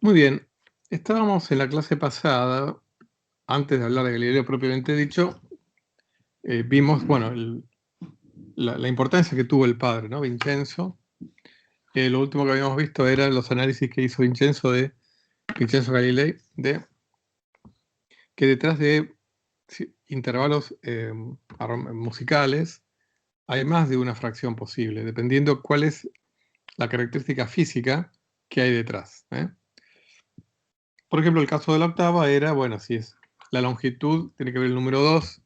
Muy bien, estábamos en la clase pasada, antes de hablar de Galileo propiamente dicho, vimos, bueno, la importancia que tuvo el padre, ¿no? Vincenzo. Lo último que habíamos visto eran los análisis que hizo Vincenzo Galilei, que detrás de intervalos musicales hay más de una fracción posible, dependiendo cuál es la característica física que hay detrás. Por ejemplo, el caso de la octava era, bueno, si es la longitud, tiene que ver el número 2.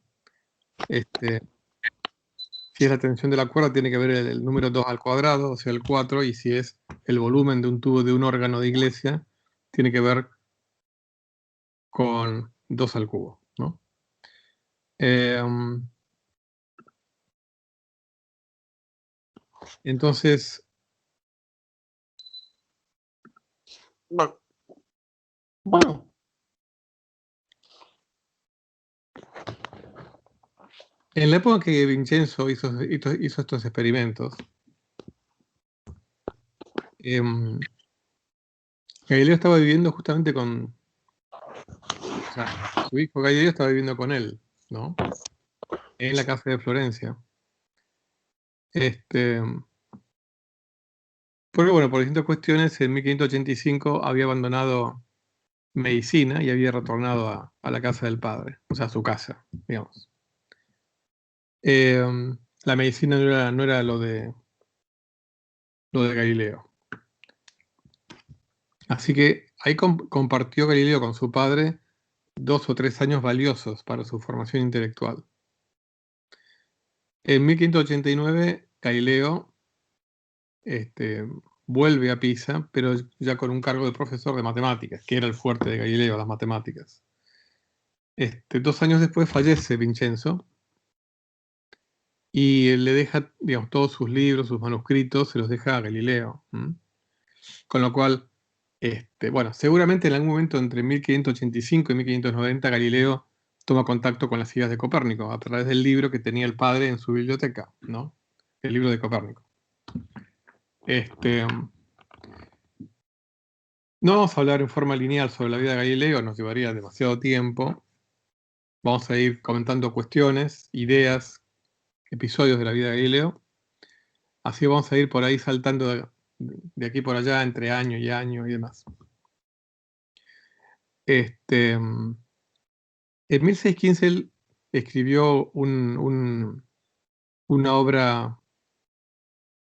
Si es la tensión de la cuerda, tiene que ver el número 2 al cuadrado, o sea, el 4. Y si es el volumen de un tubo de un órgano de iglesia, tiene que ver con 2 al cubo, ¿no? Entonces, bueno, en la época que Vincenzo hizo estos experimentos, Galileo estaba viviendo justamente con... O sea, su hijo Galileo estaba viviendo con él, ¿no? En la casa de Florencia. Porque, bueno, por distintas cuestiones, en 1585 había abandonado medicina y había retornado a la casa del padre, o sea, a su casa, digamos. La medicina no era lo de Galileo. Así que ahí compartió Galileo con su padre 2 o 3 años valiosos para su formación intelectual. En 1589, Galileo vuelve a Pisa, pero ya con un cargo de profesor de matemáticas, que era el fuerte de Galileo, las matemáticas. 2 años después fallece Vincenzo y le deja, digamos, todos sus libros, sus manuscritos, se los deja a Galileo. Con lo cual, bueno, seguramente en algún momento entre 1585 y 1590 Galileo toma contacto con las ideas de Copérnico a través del libro que tenía el padre en su biblioteca, ¿no? El libro de Copérnico. No vamos a hablar en forma lineal sobre la vida de Galileo, nos llevaría demasiado tiempo. Vamos a ir comentando cuestiones, ideas, episodios de la vida de Galileo. Así vamos a ir por ahí saltando de aquí por allá entre año y año y demás. En 1615 él escribió una obra,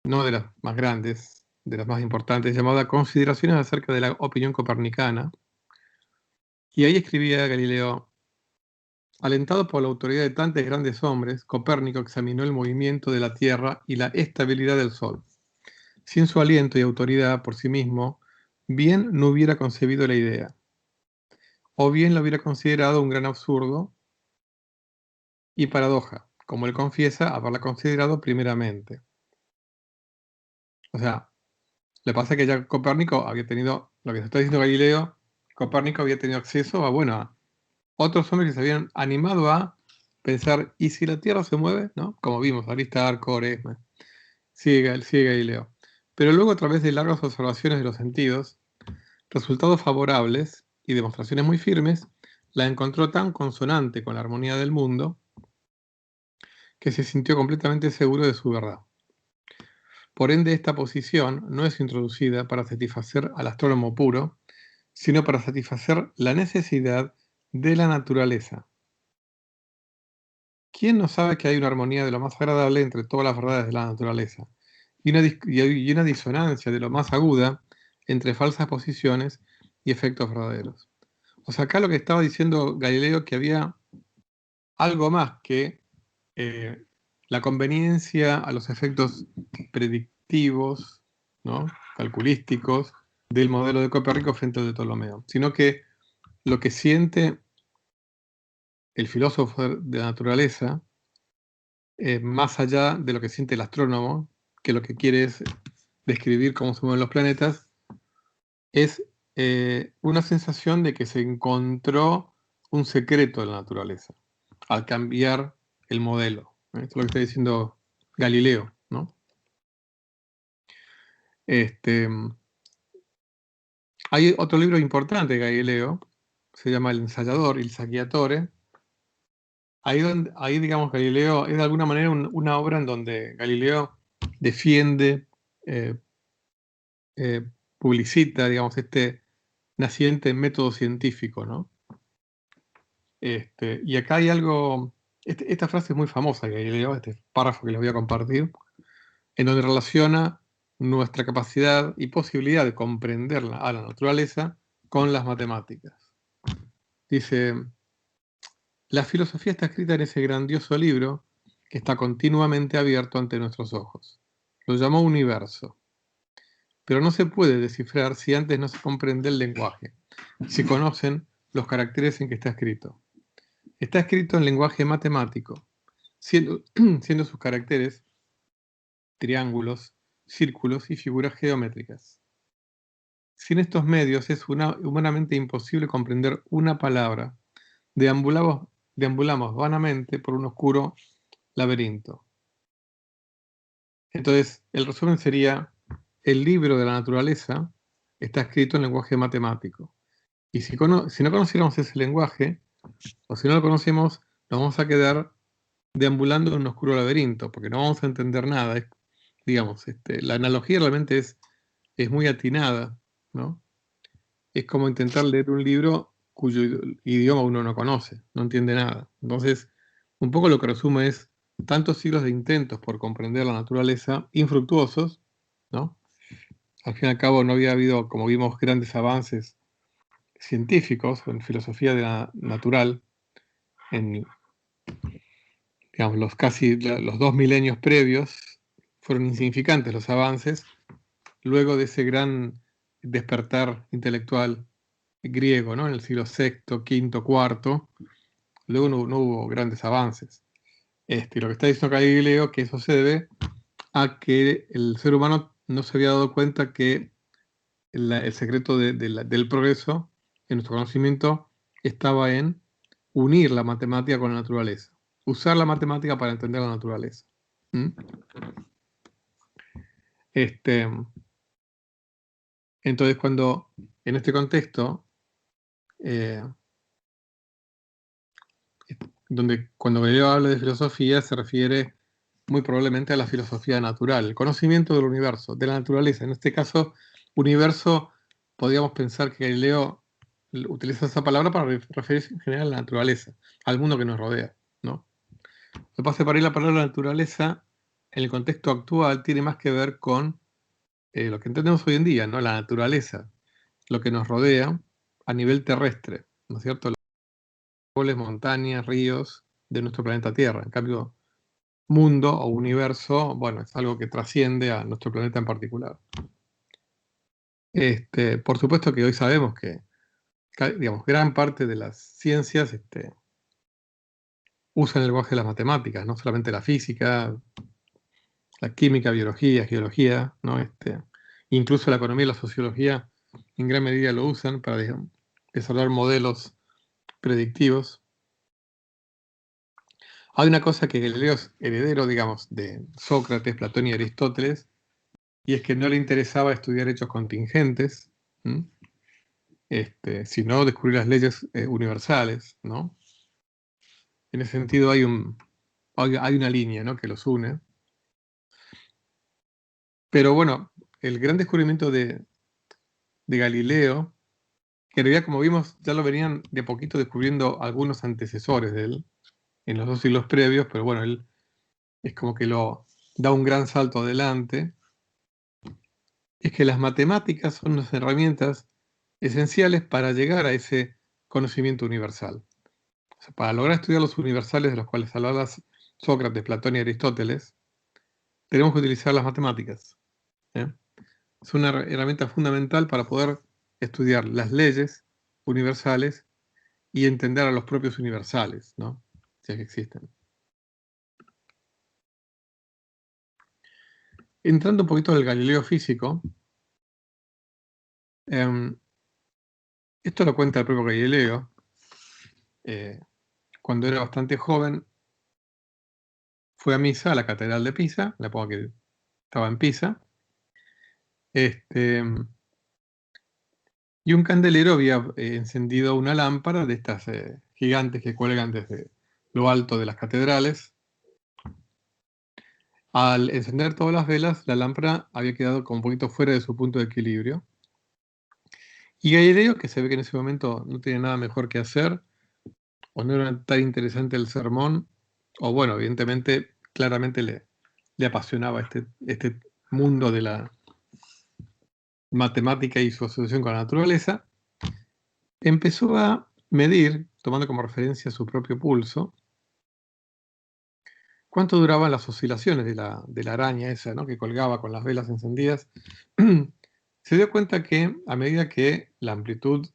no de las más grandes, de las más importantes, llamada Consideraciones acerca de la opinión copernicana. Y ahí escribía Galileo: alentado por la autoridad de tantos grandes hombres, Copérnico examinó el movimiento de la Tierra y la estabilidad del Sol. Sin su aliento y autoridad por sí mismo, bien no hubiera concebido la idea, o bien lo hubiera considerado un gran absurdo y paradoja, como él confiesa haberla considerado primeramente. O sea, le pasa que ya Copérnico había tenido, lo que se está diciendo Galileo, Copérnico había tenido acceso a, bueno, a otros hombres que se habían animado a pensar, ¿y si la Tierra se mueve? ¿No? Como vimos, Aristarco, Quaresma, sigue Galileo. Pero luego, a través de largas observaciones de los sentidos, resultados favorables y demostraciones muy firmes, la encontró tan consonante con la armonía del mundo que se sintió completamente seguro de su verdad. Por ende, esta posición no es introducida para satisfacer al astrónomo puro, sino para satisfacer la necesidad de la naturaleza. ¿Quién no sabe que hay una armonía de lo más agradable entre todas las verdades de la naturaleza y una disonancia de lo más aguda entre falsas posiciones y efectos verdaderos? O sea, acá lo que estaba diciendo Galileo, que había algo más que la conveniencia a los efectos predictivos, ¿no?, calculísticos del modelo de Copérnico frente al de Ptolomeo, sino que lo que siente el filósofo de la naturaleza, más allá de lo que siente el astrónomo, que lo que quiere es describir cómo se mueven los planetas, es una sensación de que se encontró un secreto de la naturaleza al cambiar el modelo. Esto es lo que está diciendo Galileo, ¿no? Hay otro libro importante de Galileo, se llama El ensayador, Il Saggiatore. Ahí digamos, Galileo es de alguna manera una obra en donde Galileo defiende, eh, publicita, digamos, este naciente método científico, ¿no? Y acá hay algo, esta frase es muy famosa de Galileo, este párrafo que les voy a compartir, en donde relaciona nuestra capacidad y posibilidad de comprender a la naturaleza con las matemáticas. Dice, la filosofía está escrita en ese grandioso libro que está continuamente abierto ante nuestros ojos. Lo llamó universo. Pero no se puede descifrar si antes no se comprende el lenguaje, si conocen los caracteres en que está escrito. Está escrito en lenguaje matemático, siendo, siendo sus caracteres triángulos, círculos y figuras geométricas. Sin estos medios es humanamente imposible comprender una palabra. Deambulamos vanamente por un oscuro laberinto. Entonces, el resumen sería, el libro de la naturaleza está escrito en lenguaje matemático. Y si no conociéramos ese lenguaje, o si no lo conocemos, nos vamos a quedar deambulando en un oscuro laberinto, porque no vamos a entender nada. Digamos, la analogía realmente es muy atinada, ¿no? Es como intentar leer un libro cuyo idioma uno no conoce, no entiende nada. Entonces, un poco lo que resume es tantos siglos de intentos por comprender la naturaleza infructuosos, ¿no? Al fin y al cabo no había habido, como vimos, grandes avances científicos en filosofía de la natural en, digamos, los 2 milenios previos. Fueron insignificantes los avances luego de ese gran despertar intelectual griego, ¿no? En el siglo VI, V, IV, luego no hubo grandes avances. Lo que está diciendo Galileo, que eso se debe a que el ser humano no se había dado cuenta que el secreto del progreso en nuestro conocimiento estaba en unir la matemática con la naturaleza, usar la matemática para entender la naturaleza. ¿Mm? Entonces, en este contexto, cuando Galileo habla de filosofía, se refiere muy probablemente a la filosofía natural, el conocimiento del universo, de la naturaleza. En este caso, universo, podríamos pensar que Galileo utiliza esa palabra para referirse en general a la naturaleza, al mundo que nos rodea, ¿no? Lo que pasa es que para él la palabra naturaleza, en el contexto actual, tiene más que ver con lo que entendemos hoy en día, ¿no? La naturaleza, lo que nos rodea a nivel terrestre, ¿no es cierto? Los árboles, montañas, ríos de nuestro planeta Tierra. En cambio, mundo o universo, bueno, es algo que trasciende a nuestro planeta en particular. Por supuesto que hoy sabemos que, digamos, gran parte de las ciencias usan el lenguaje de las matemáticas, no solamente la física, la química, biología, geología, ¿no? Incluso la economía y la sociología en gran medida lo usan para, digamos, desarrollar modelos predictivos. Hay una cosa que Galileo es heredero, digamos, de Sócrates, Platón y Aristóteles, y es que no le interesaba estudiar hechos contingentes, sino descubrir las leyes universales, ¿no? En ese sentido hay una línea, ¿no?, que los une. Pero bueno, el gran descubrimiento de Galileo, que en realidad, como vimos, ya lo venían de a poquito descubriendo algunos antecesores de él en los 2 siglos previos, pero bueno, él es como que lo da un gran salto adelante, es que las matemáticas son unas herramientas esenciales para llegar a ese conocimiento universal. O sea, para lograr estudiar los universales de los cuales hablaban Sócrates, Platón y Aristóteles, tenemos que utilizar las matemáticas, ¿eh? Es una herramienta fundamental para poder estudiar las leyes universales y entender a los propios universales, ¿no? Si es que existen. Entrando un poquito del Galileo físico, esto lo cuenta el propio Galileo. Cuando era bastante joven, fue a misa a la Catedral de Pisa, la época que estaba en Pisa. Este, y un candelero había encendido una lámpara de estas gigantes que cuelgan desde lo alto de las catedrales. Al encender todas las velas, la lámpara había quedado como un poquito fuera de su punto de equilibrio. Y Galileo, que se ve que en ese momento no tenía nada mejor que hacer, o no era tan interesante el sermón, o bueno, evidentemente, claramente le apasionaba este mundo de la matemática y su asociación con la naturaleza, empezó a medir, tomando como referencia su propio pulso, cuánto duraban las oscilaciones de la araña esa, ¿no?, que colgaba con las velas encendidas. Se dio cuenta que a medida que la amplitud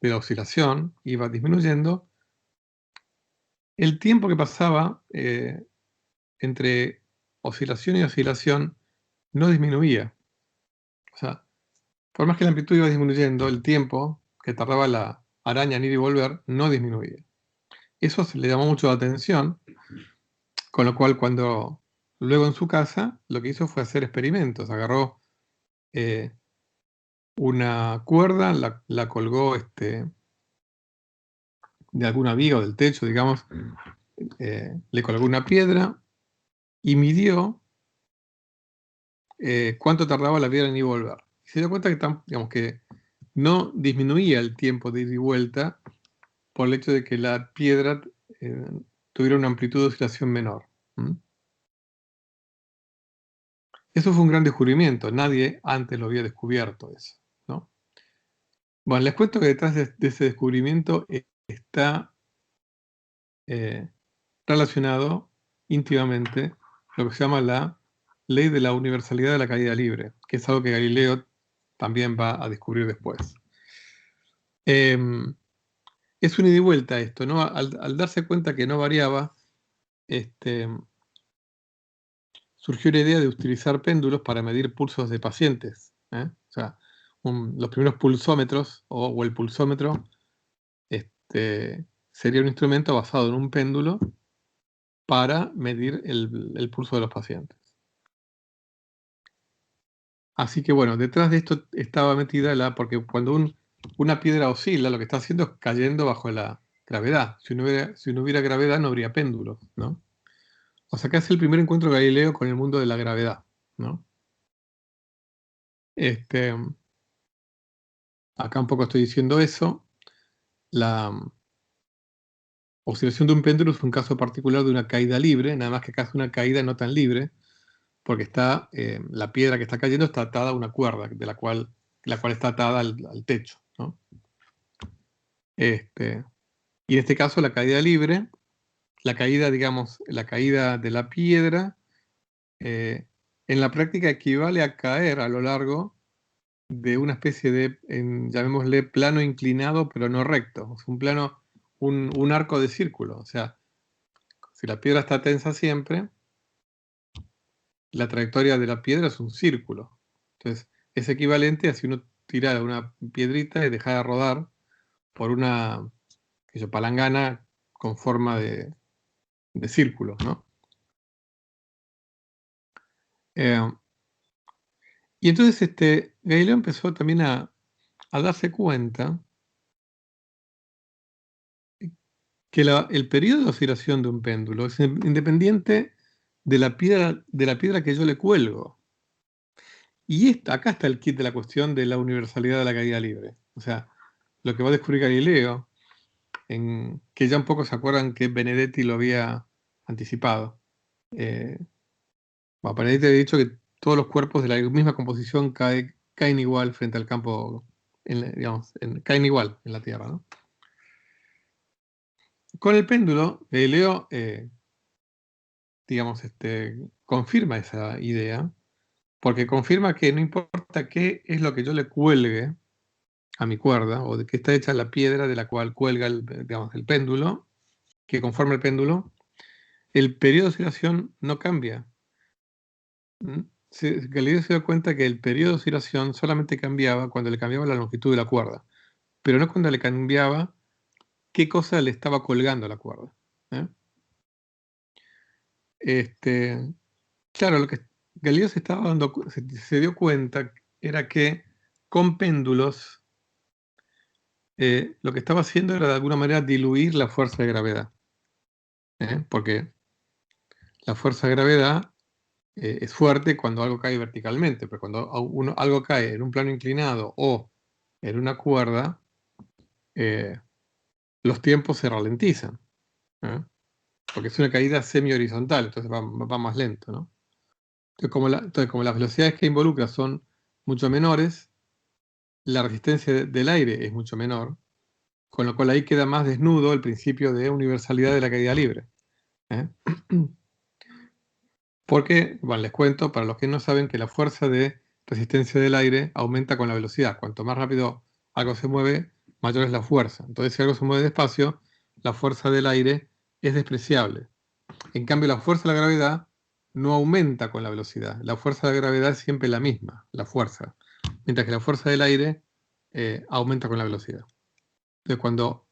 de la oscilación iba disminuyendo, el tiempo que pasaba entre oscilación y oscilación no disminuía. O sea, por más que la amplitud iba disminuyendo, el tiempo que tardaba la araña en ir y volver no disminuía. Eso se le llamó mucho la atención, con lo cual cuando luego en su casa lo que hizo fue hacer experimentos. Agarró una cuerda, la colgó de alguna viga o del techo, digamos, le colgó una piedra y midió cuánto tardaba la piedra en ir y volver. Y se dio cuenta que, digamos, que no disminuía el tiempo de ida y vuelta por el hecho de que la piedra eh, tuviera una amplitud de oscilación menor. ¿Mm? Eso fue un gran descubrimiento, nadie antes lo había descubierto eso, ¿no? Bueno, les cuento que detrás de ese descubrimiento está relacionado íntimamente lo que se llama la ley de la universalidad de la caída libre, que es algo que Galileo también va a descubrir después. Es un ida y vuelta esto, ¿no? Al darse cuenta que no variaba, surgió la idea de utilizar péndulos para medir pulsos de pacientes. O sea, los primeros pulsómetros o el pulsómetro sería un instrumento basado en un péndulo para medir el pulso de los pacientes. Así que bueno, detrás de esto estaba metida porque cuando una piedra oscila, lo que está haciendo es cayendo bajo la gravedad. Si no hubiera gravedad, no habría péndulos, ¿no? O sea, acá es el primer encuentro de Galileo con el mundo de la gravedad, ¿no? Acá un poco estoy diciendo eso. La oscilación de un péndulo es un caso particular de una caída libre, nada más que acá es una caída no tan libre, porque la piedra que está cayendo está atada a una cuerda, la cual está atada al techo, ¿no? Y en este caso la caída libre, la caída, digamos, la caída de la piedra, en la práctica equivale a caer a lo largo de una especie de, llamémosle, plano inclinado pero no recto. O sea, un arco de círculo. O sea, si la piedra está tensa siempre, la trayectoria de la piedra es un círculo. Entonces, es equivalente a si uno tirara una piedrita y dejara de rodar por una palangana con forma de círculo, ¿no? Y entonces Galileo empezó también a darse cuenta que el periodo de oscilación de un péndulo es independiente de la piedra que yo le cuelgo. Y acá está el kit de la cuestión de la universalidad de la caída libre. O sea, lo que va a descubrir Galileo, que ya un poco se acuerdan que Benedetti lo había anticipado. Benedetti había dicho que todos los cuerpos de la misma composición caen igual frente al campo, digamos, caen igual en la Tierra, ¿no? Con el péndulo, Galileo, digamos, confirma esa idea, porque confirma que no importa qué es lo que yo le cuelgue a mi cuerda, o de qué está hecha la piedra de la cual cuelga digamos, el péndulo, que conforma el péndulo, el periodo de oscilación no cambia. Galileo se dio cuenta que el periodo de oscilación solamente cambiaba cuando le cambiaba la longitud de la cuerda, pero no cuando le cambiaba qué cosa le estaba colgando a la cuerda. Claro, lo que Galileo se dio cuenta era que con péndulos lo que estaba haciendo era de alguna manera diluir la fuerza de gravedad. Porque la fuerza de gravedad es fuerte cuando algo cae verticalmente, pero cuando algo cae en un plano inclinado o en una cuerda, los tiempos se ralentizan, porque es una caída semi-horizontal, entonces va más lento, ¿no? Entonces, como las velocidades que involucra son mucho menores, la resistencia del aire es mucho menor, con lo cual ahí queda más desnudo el principio de universalidad de la caída libre. Porque, bueno, les cuento, para los que no saben, que la fuerza de resistencia del aire aumenta con la velocidad. Cuanto más rápido algo se mueve, mayor es la fuerza. Entonces, si algo se mueve despacio, la fuerza del aire es despreciable. En cambio, la fuerza de la gravedad no aumenta con la velocidad. La fuerza de la gravedad es siempre la misma, la fuerza. Mientras que la fuerza del aire aumenta con la velocidad. Entonces, cuando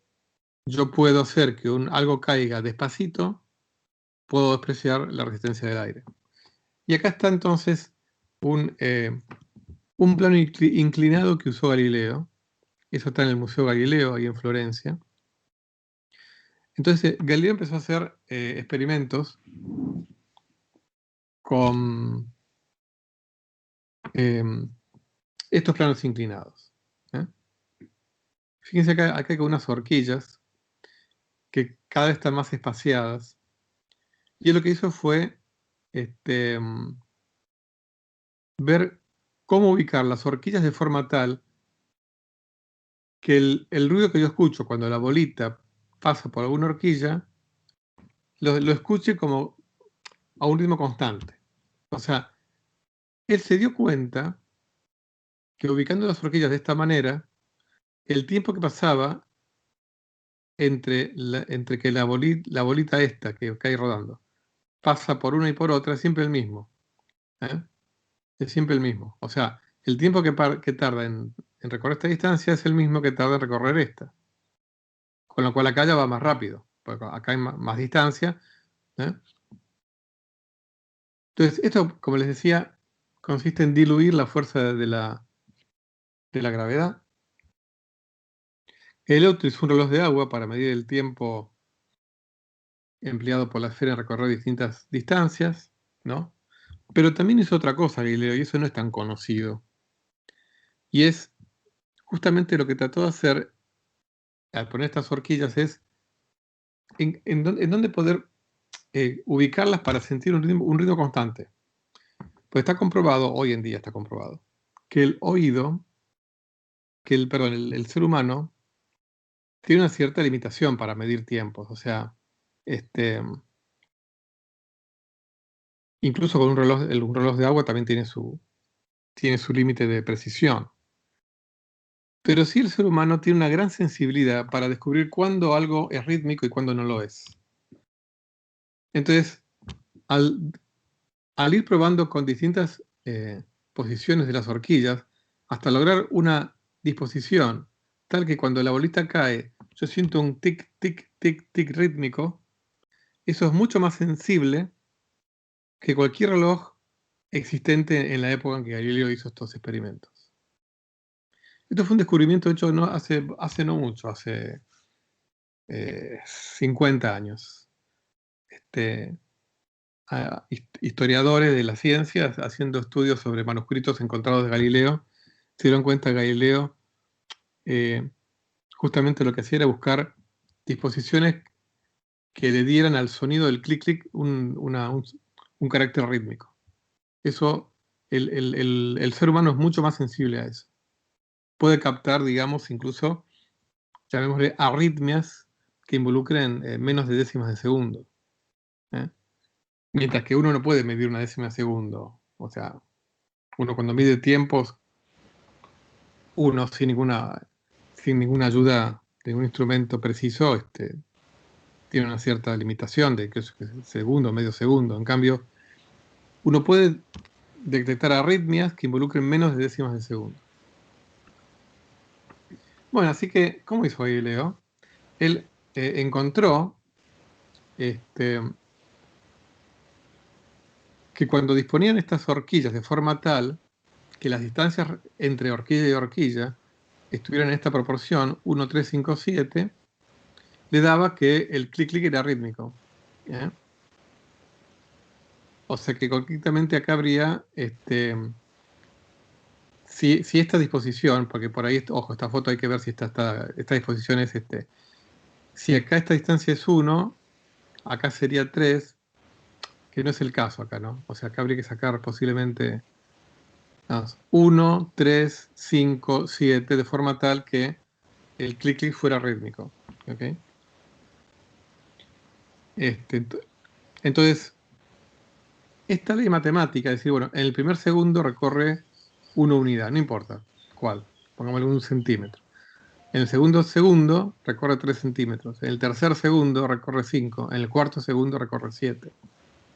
yo puedo hacer que algo caiga despacito, puedo despreciar la resistencia del aire. Y acá está entonces un plano inclinado que usó Galileo. Eso está en el Museo Galileo, ahí en Florencia. Entonces, Galileo empezó a hacer experimentos con estos planos inclinados. Fíjense acá hay unas horquillas que cada vez están más espaciadas. Y él lo que hizo fue ver cómo ubicar las horquillas de forma tal que el ruido que yo escucho cuando la bolita pasa por alguna horquilla, lo escuche como a un ritmo constante. O sea, él se dio cuenta que ubicando las horquillas de esta manera, el tiempo que pasaba entre que la bolita esta que cae rodando pasa por una y por otra es siempre el mismo. Es siempre el mismo. O sea, el tiempo que tarda en recorrer esta distancia es el mismo que tarda en recorrer esta. Con lo cual acá ya va más rápido, porque acá hay más distancia. Entonces, esto, como les decía, consiste en diluir la fuerza de la gravedad. El otro es un reloj de agua para medir el tiempo empleado por la esfera en recorrer distintas distancias, ¿no? Pero también hizo otra cosa, Galileo, y eso no es tan conocido. Y es justamente lo que trató de hacer al poner estas horquillas es en dónde poder ubicarlas para sentir un ritmo constante. Pues está comprobado, hoy en día está comprobado, que el oído, el ser humano tiene una cierta limitación para medir tiempos. O sea, incluso con un reloj de agua también tiene su límite de precisión. Pero sí el ser humano tiene una gran sensibilidad para descubrir cuándo algo es rítmico y cuándo no lo es. Entonces, al ir probando con distintas posiciones de las horquillas, hasta lograr una disposición tal que cuando la bolita cae, yo siento un tic, tic, tic, tic rítmico, eso es mucho más sensible que cualquier reloj existente en la época en que Galileo hizo estos experimentos. Esto fue un descubrimiento hecho hace no mucho, hace 50 años. Historiadores de la ciencia haciendo estudios sobre manuscritos encontrados de Galileo se dieron cuenta que Galileo justamente lo que hacía era buscar disposiciones que le dieran al sonido del clic clic un carácter rítmico. Eso, el ser humano es mucho más sensible a eso. Puede captar, digamos, incluso, llamémosle, arritmias que involucren menos de décimas de segundo. Mientras que uno no puede medir una décima de segundo. O sea, uno cuando mide tiempos, uno sin ninguna ayuda de un instrumento preciso, tiene una cierta limitación de que segundo, medio segundo. En cambio, uno puede detectar arritmias que involucren menos de décimas de segundo. Bueno, así que, ¿cómo hizo Galileo? Él encontró que cuando disponían estas horquillas de forma tal que las distancias entre horquilla y horquilla estuvieran en esta proporción 1, 3, 5, 7, le daba que el clic-clic era rítmico. ¿Eh? O sea que concretamente acá habría, si esta disposición, porque por ahí, ojo, esta foto hay que ver si esta disposición es si acá esta distancia es 1, acá sería 3, que no es el caso acá, ¿no? O sea, acá habría que sacar posiblemente 1, 3, 5, 7, de forma tal que el clic-clic fuera rítmico. ¿Ok? Entonces, esta ley matemática, es decir, bueno, en el primer segundo recorre 1 unidad, no importa cuál, pongámosle 1 centímetro. En el segundo segundo recorre 3 centímetros. En el tercer segundo recorre 5. En el cuarto segundo recorre 7.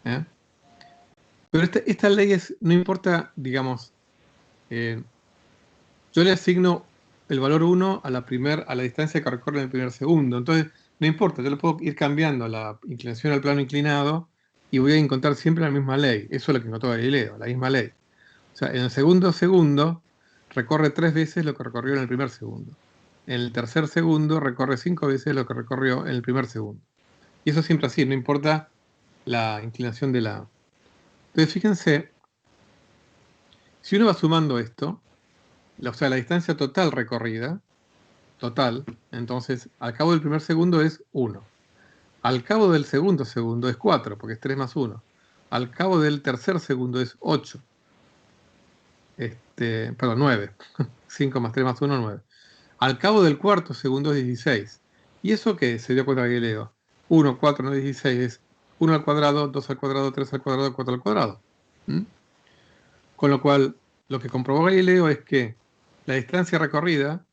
¿Eh? Pero esta ley no importa, digamos, yo le asigno el valor 1 a la distancia que recorre en el primer segundo. Entonces, no importa, yo le puedo ir cambiando la inclinación al plano inclinado y voy a encontrar siempre la misma ley. Eso es lo que encontró Galileo, la misma ley. O sea, en el segundo segundo recorre 3 veces lo que recorrió en el primer segundo. En el tercer segundo recorre 5 veces lo que recorrió en el primer segundo. Y eso siempre así, no importa la inclinación de la... Entonces, fíjense, si uno va sumando esto, o sea, la distancia total recorrida, total, entonces al cabo del primer segundo es 1. Al cabo del segundo segundo es 4, porque es 3 más 1. Al cabo del tercer segundo es 8. Perdón, 9. 5 más 3 más 1, 9. Al cabo del cuarto segundo es 16. ¿Y eso qué? Se dio cuenta Galileo. 1, 4, no 16, es 1 al cuadrado, 2 al cuadrado, 3 al cuadrado, 4 al cuadrado. ¿Mm? Con lo cual, lo que comprobó Galileo es que la distancia recorrida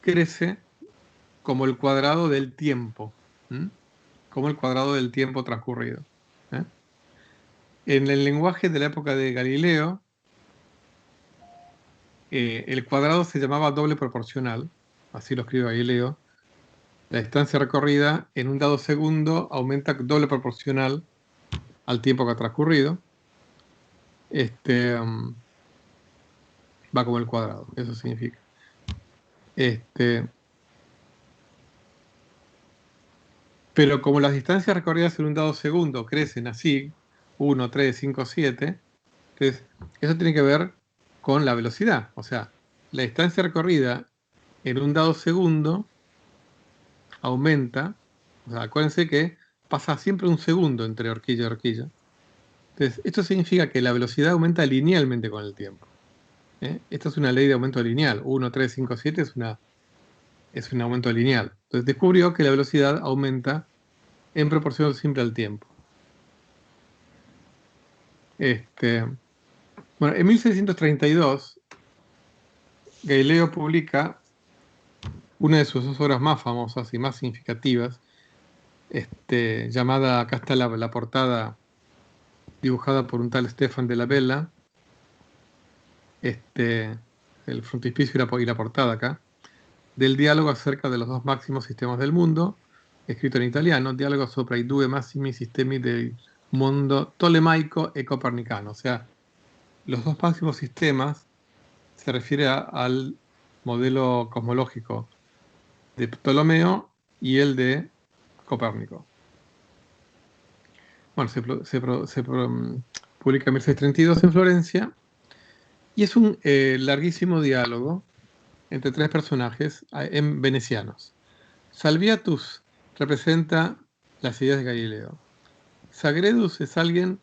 crece como el cuadrado del tiempo. ¿Mm? Como el cuadrado del tiempo transcurrido. ¿Eh? En el lenguaje de la época de Galileo, el cuadrado se llamaba doble proporcional, así lo escribe Galileo. La distancia recorrida en un dado segundo aumenta doble proporcional al tiempo que ha transcurrido. Va como el cuadrado, eso significa. Pero como las distancias recorridas en un dado segundo crecen así, 1, 3, 5, 7, entonces eso tiene que ver con la velocidad. O sea, la distancia recorrida en un dado segundo aumenta. O sea, acuérdense que pasa siempre un segundo entre horquilla y horquilla. Entonces, esto significa que la velocidad aumenta linealmente con el tiempo. Esta es una ley de aumento lineal. 1, 3, 5, 7 es un aumento lineal. Entonces descubrió que la velocidad aumenta en proporción siempre al tiempo. Bueno, en 1632, Galileo publica una de sus dos obras más famosas y más significativas, llamada, acá está la portada dibujada por un tal Stefan de la Bella, el frontispicio y la portada acá, del diálogo acerca de los dos máximos sistemas del mundo, escrito en italiano, diálogo sopra i due massimi sistemi del mondo tolemaico e copernicano. O sea, los dos máximos sistemas se refiere al modelo cosmológico de Ptolomeo y el de Copérnico. Bueno, se publica en 1632 en Florencia y es un larguísimo diálogo entre tres personajes venecianos. Salviatus representa las ideas de Galileo. Sagredus es alguien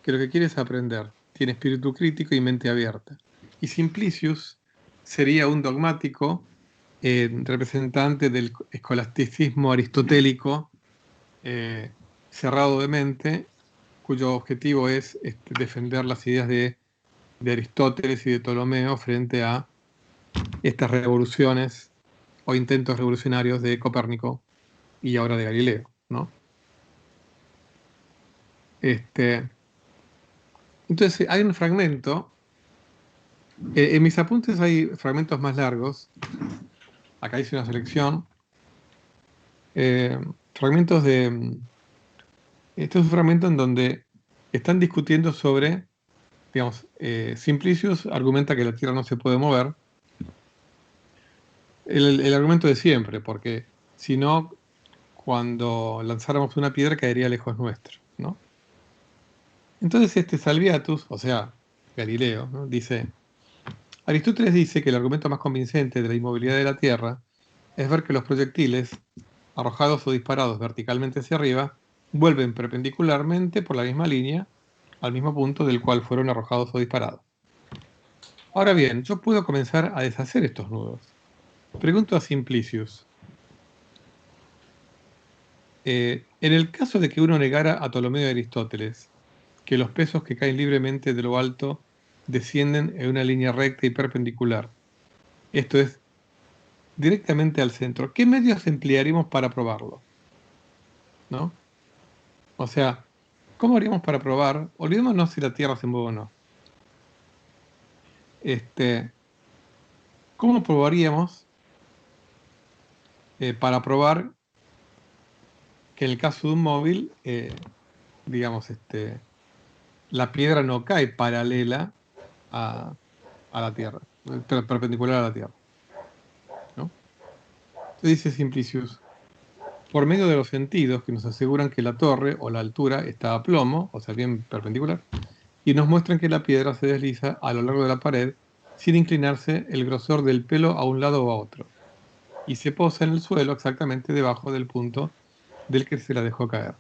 que lo que quiere es aprender, tiene espíritu crítico y mente abierta. Y Simplicius sería un dogmático representante del escolasticismo aristotélico, cerrado de mente, cuyo objetivo es defender las ideas de Aristóteles y de Ptolomeo frente a estas revoluciones o intentos revolucionarios de Copérnico y ahora de Galileo, ¿no? Entonces hay un fragmento, en mis apuntes hay fragmentos más largos, acá hice una selección, fragmentos este es un fragmento en donde están discutiendo sobre, digamos, Simplicius argumenta que la Tierra no se puede mover, el argumento de siempre, porque si no, cuando lanzáramos una piedra caería lejos nuestro, ¿no? Entonces Salviatus, o sea, Galileo, ¿no? Dice, Aristóteles dice que el argumento más convincente de la inmovilidad de la Tierra es ver que los proyectiles, arrojados o disparados verticalmente hacia arriba, vuelven perpendicularmente por la misma línea al mismo punto del cual fueron arrojados o disparados. Ahora bien, yo puedo comenzar a deshacer estos nudos. Pregunto a Simplicius. En el caso de que uno negara a Ptolomeo y Aristóteles que los pesos que caen libremente de lo alto descienden en una línea recta y perpendicular, esto es, directamente al centro, ¿qué medios emplearíamos para probarlo? ¿No? O sea, ¿cómo haríamos para probar? Olvidémonos si la Tierra se mueve o no. ¿Cómo probaríamos para probar que en el caso de un móvil, digamos, la piedra no cae paralela a la Tierra, perpendicular a la Tierra, ¿no? Entonces dice Simplicius, por medio de los sentidos que nos aseguran que la torre o la altura está a plomo, o sea, bien perpendicular, y nos muestran que la piedra se desliza a lo largo de la pared sin inclinarse el grosor del pelo a un lado o a otro, y se posa en el suelo exactamente debajo del punto del que se la dejó caer,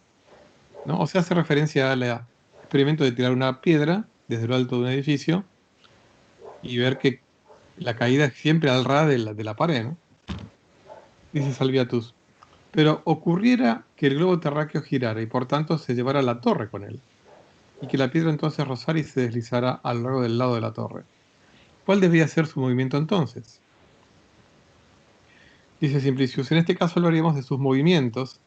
¿no? O sea, hace referencia al experimento de tirar una piedra desde lo alto de un edificio y ver que la caída es siempre al ras de la pared, ¿no? Dice Salviatus, pero ocurriera que el globo terráqueo girara y por tanto se llevara la torre con él, y que la piedra entonces rozara y se deslizara a lo largo del lado de la torre. ¿Cuál debería ser su movimiento entonces? Dice Simplicius, en este caso hablaríamos de sus movimientos,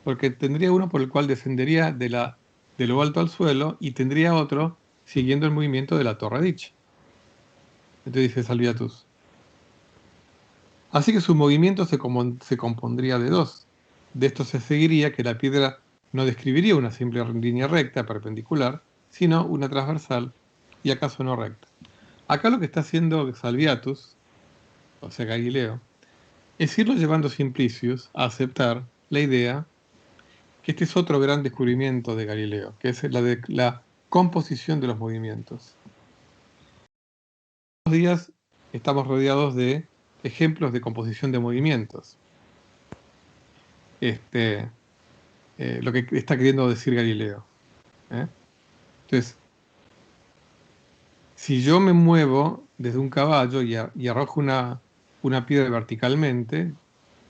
porque tendría uno por el cual descendería de lo alto al suelo y tendría otro siguiendo el movimiento de la torre dicha. Entonces dice Salviatus, así que su movimiento se compondría de dos. De esto se seguiría que la piedra no describiría una simple línea recta perpendicular, sino una transversal y acaso no recta. Acá lo que está haciendo Salviatus, o sea Galileo, es irlo llevando Simplicius a aceptar la idea que este es otro gran descubrimiento de Galileo, que es la de la composición de los movimientos. Estos días estamos rodeados de ejemplos de composición de movimientos. Lo que está queriendo decir Galileo. Entonces, si yo me muevo desde un caballo y arrojo una piedra verticalmente,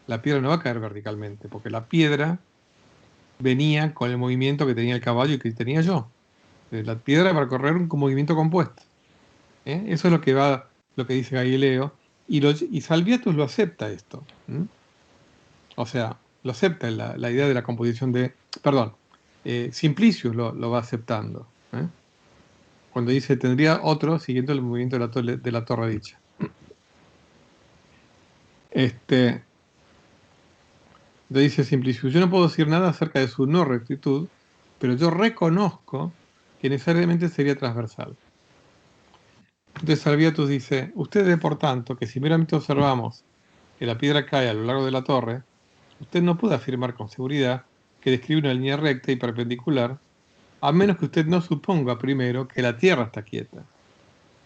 la piedra no va a caer verticalmente, porque la piedra venía con el movimiento que tenía el caballo y que tenía yo. La piedra va a correr un movimiento compuesto. Eso es lo que dice Galileo, y Salviatus lo acepta esto. O sea, lo acepta la idea de la composición de... Perdón, Simplicius lo va aceptando. Cuando dice, tendría otro siguiendo el movimiento de la torre dicha. Lo dice Simplicius, yo no puedo decir nada acerca de su no rectitud, pero yo reconozco que necesariamente sería transversal. Entonces Salviatus dice, usted ve por tanto que si meramente observamos que la piedra cae a lo largo de la torre, usted no puede afirmar con seguridad que describe una línea recta y perpendicular, a menos que usted no suponga primero que la Tierra está quieta.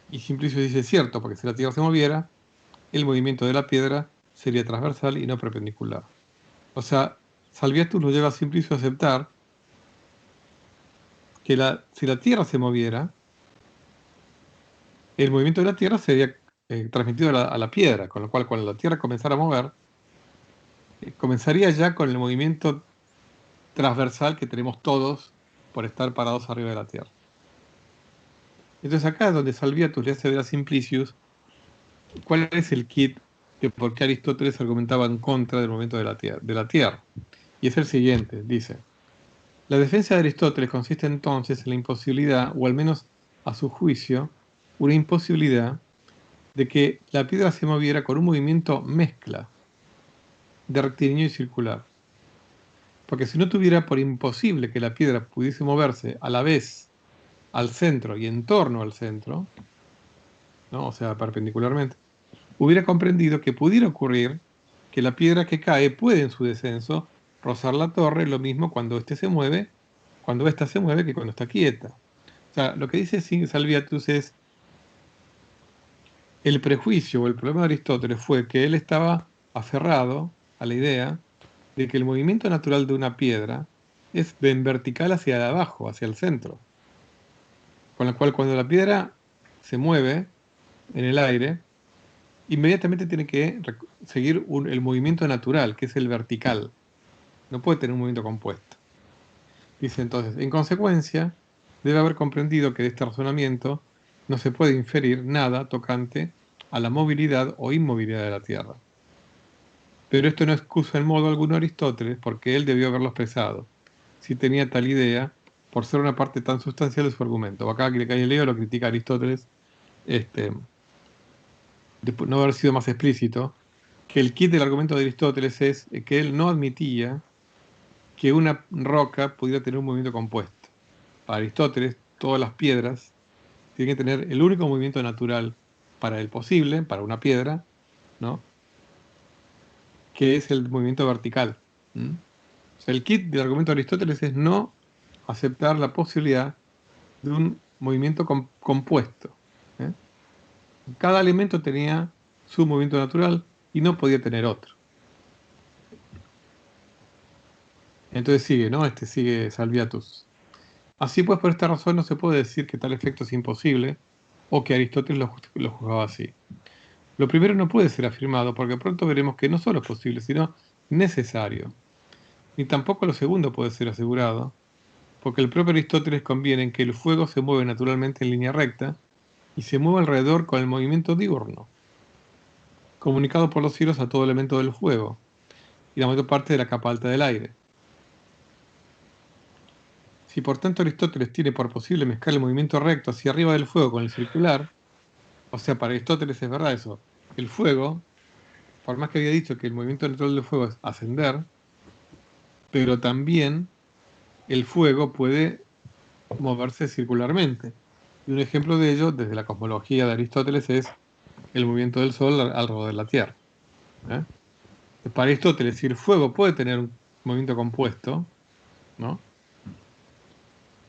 Y Simplicius dice, cierto, porque si la Tierra se moviera, el movimiento de la piedra sería transversal y no perpendicular. O sea, Salviatus lo lleva a Simplicius a aceptar que si la Tierra se moviera, el movimiento de la Tierra sería transmitido a la piedra, con lo cual cuando la Tierra comenzara a mover, comenzaría ya con el movimiento transversal que tenemos todos por estar parados arriba de la Tierra. Entonces acá es donde Salviatus le hace ver a Simplicius cuál es el kit de por qué Aristóteles argumentaba en contra del movimiento de la Tierra. Y es el siguiente, dice, la defensa de Aristóteles consiste entonces en la imposibilidad, o al menos a su juicio, una imposibilidad de que la piedra se moviera con un movimiento mezcla de rectilíneo y circular. Porque si no tuviera por imposible que la piedra pudiese moverse a la vez al centro y en torno al centro, ¿no? O sea, perpendicularmente, hubiera comprendido que pudiera ocurrir que la piedra que cae puede en su descenso rozar la torre, lo mismo cuando ésta se mueve que cuando está quieta. O sea, lo que dice Salviatus es, el prejuicio o el problema de Aristóteles fue que él estaba aferrado a la idea de que el movimiento natural de una piedra es en vertical hacia abajo, hacia el centro. Con lo cual, cuando la piedra se mueve en el aire, inmediatamente tiene que seguir el movimiento natural, que es el vertical. No puede tener un movimiento compuesto. Dice entonces, en consecuencia, debe haber comprendido que de este razonamiento no se puede inferir nada tocante a la movilidad o inmovilidad de la Tierra. Pero esto no excusa en modo alguno a Aristóteles, porque él debió haberlo expresado, si tenía tal idea, por ser una parte tan sustancial de su argumento. Acá Galileo lo critica a Aristóteles, después no haber sido más explícito, que el kit del argumento de Aristóteles es que él no admitía que una roca pudiera tener un movimiento compuesto. Para Aristóteles, todas las piedras tienen que tener el único movimiento natural para el posible, para una piedra, ¿no? Que es el movimiento vertical. O sea, el kit del argumento de Aristóteles es no aceptar la posibilidad de un movimiento compuesto. ¿eh? Cada elemento tenía su movimiento natural y no podía tener otro. Entonces sigue, ¿no? Sigue Salviatus. Así pues, por esta razón no se puede decir que tal efecto es imposible o que Aristóteles lo juzgaba así. Lo primero no puede ser afirmado porque pronto veremos que no solo es posible, sino necesario. Ni tampoco lo segundo puede ser asegurado, porque el propio Aristóteles conviene en que el fuego se mueve naturalmente en línea recta y se mueve alrededor con el movimiento diurno, comunicado por los cielos a todo elemento del fuego y la mayor parte de la capa alta del aire. Si por tanto Aristóteles tiene por posible mezclar el movimiento recto hacia arriba del fuego con el circular, o sea, para Aristóteles es verdad eso, el fuego, por más que había dicho que el movimiento natural del fuego es ascender, pero también el fuego puede moverse circularmente. Y un ejemplo de ello, desde la cosmología de Aristóteles, es el movimiento del Sol alrededor de la Tierra. ¿eh? Para Aristóteles, si el fuego puede tener un movimiento compuesto, ¿no?